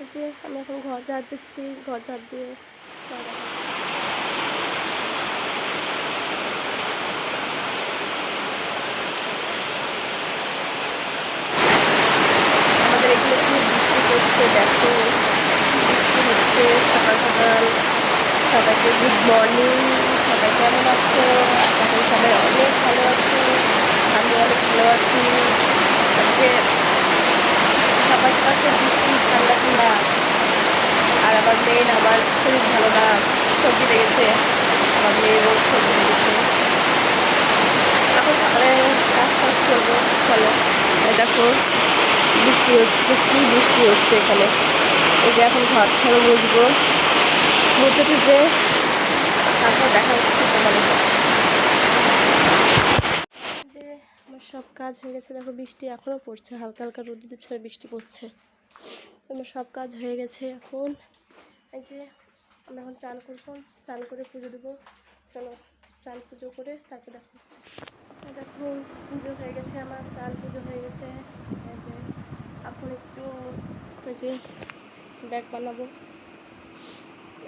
এই যে আমি এখন ঘর ঝাড় দিচ্ছি, ঘর ঝাড় দিয়ে আমাদের এগুলো খুব বৃষ্টি করছে। দেখো বৃষ্টি হচ্ছে সকাল সকাল। সবাইকে গুড মর্নিং, সবাই কেমন আছো? আশা করি সবাই অনেক ভালো আছো, আমি অনেক ভালো আছি। আজকে সবার কাছে বৃষ্টি ঠান্ডা ঠান্ডা। আর আমার মেয়ের আমার শরীর ভালো না, সর্দি লেগেছে। আমার মেয়েরও সর্দি লেগেছে। এখন সকালে কাজ টাজ করবো। চলো দেখো বৃষ্টি হচ্ছে, কি বৃষ্টি হচ্ছে এখানে। এই যে এখন ঘর ঠর মুছবো, মুছে টুছে তারপর দেখা হচ্ছে তোমাদের সাথে। যে আমার সব কাজ হয়ে গেছে। দেখো বৃষ্টি এখনও পড়ছে, হালকা হালকা রোদ দিচ্ছে আর বৃষ্টি পড়ছে। আমার সব কাজ হয়ে গেছে। এখন এই যে আমি এখন চান করবো, চান করে পুজো দেবো। চলো চান পুজো করে তারপর দেখা হচ্ছে। দেখো পুজো হয়ে গেছে আমার, চান পুজো হয়ে গেছে। এই যে এখন একটু এই যে ব্যাগ বানাবো,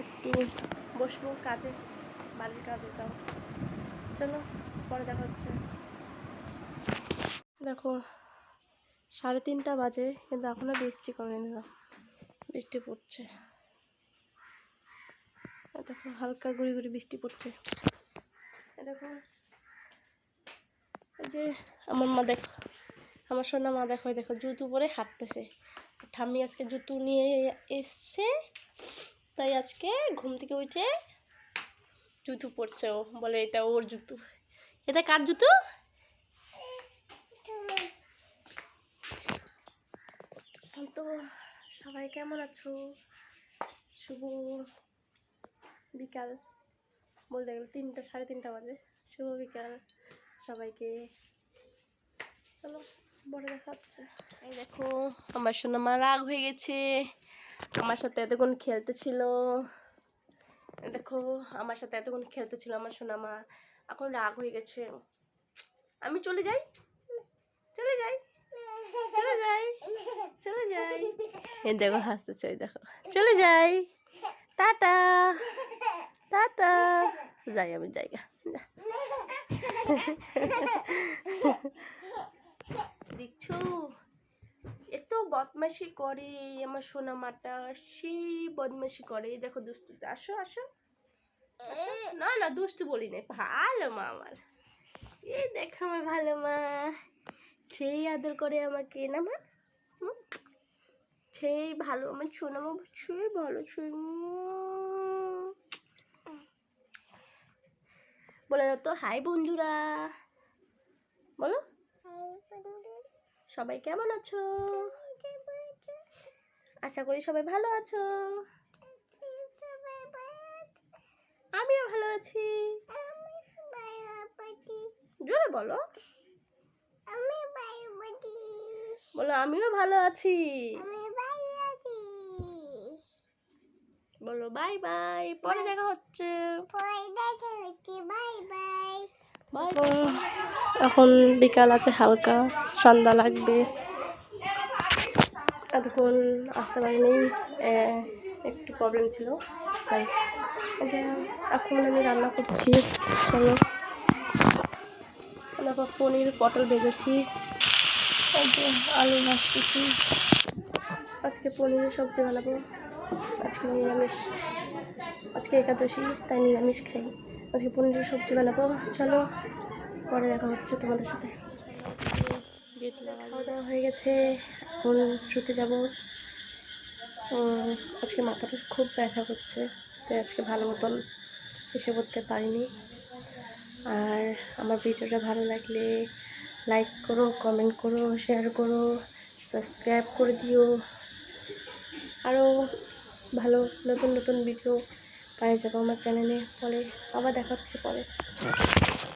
একটু বসবো কাজে, বাড়ির কাজেটাও। চলো পরে দেখা হচ্ছে। দেখো 3:30 বাজে, কিন্তু এখনও বৃষ্টি কমেনি না, বৃষ্টি পড়ছে। দেখো হালকা গুড়ি গুড়ি বৃষ্টি পড়ছে। দেখো এই যে আমার মা, দেখো আমার সোনা মা, দেখো দেখো জুতো পরে হাঁটতেছে। ঠাম্মি আজকে জুতো নিয়ে এসছে, তাই আজকে ঘুম থেকে উঠে জুতো পরছে। ও বলে এটা ওর জুতো। এটা কার জুতো? তো সবাই কেমন আছো? শুভ বিকাল, বলতে গেলে 3টা 3:30 বাজে। শুভ বিকাল সবাইকে। চলো পরে দেখা হচ্ছে। এই দেখো আমার সোনা মা রাগ হয়ে গেছে, আমার সাথে এতক্ষণ খেলতেছিল। দেখো আমার সাথে এতক্ষণ খেলতেছিল আমার সোনা মা, এখন রাগ হয়ে গেছে। আমি চলে যাই, চলে যাই, চলে যাই, চলে যাই। এই দেখো হাসতেছে, দেখো চলে যাই, টাটা টাটা, যাই আমি, জায়গা দেখছো এত বদমাশি করে আমার সোনা মাটা, সেই বদমাশি করে। দেখো দুষ্টু, আসো আসো আসো। না না দুষ্টু বলি না, ভালো মা আমার। এই দেখো আমার ভালো মা, সেই আদর করে আমাকে না মা, সেই ভালো আমার সোনা মা, সেই ভালো। সেই বলে দাও তো হাই বন্ধুরা, বলো সবাই কেমন আছো? আশা করি সবাই ভালো আছো। আমিও ভালো আছি। জোরে বলো, বলো আমিও ভালো আছি। বলো বাই বাই, পরে দেখা হচ্ছে। এখন বিকাল আছে, হালকা সন্ধ্যা লাগবে। এতক্ষণ আসতে পারিনি, একটু প্রবলেম ছিল তাই। এখন আমি রান্না করছি। চলো তারপর পনির পটল ভেজেছি, এই যে আলু ভাজতেছি। আজকে পনিরের সবজি বানাবো। আজকে নিরামিষ, আজকে একাদশী, তাই নিরামিষ খাই। আজকে পনিরের সবজি বানাবো। চলো পরে দেখা হচ্ছে তোমাদের সাথে। খাওয়া দাওয়া হয়ে গেছে, এখন শুতে যাব। আজকে মাথাটা খুব ব্যথা করছে, তাই আজকে ভালো মতন এসে করতে পারিনি। আর আমার ভিডিওটা ভালো লাগলে লাইক করো, কমেন্ট করো, শেয়ার করো, সাবস্ক্রাইব করে দিও। আরও ভালো নতুন নতুন ভিডিও পাই যাবো আমার চ্যানেলে। পরে আবার দেখা হচ্ছে পরে।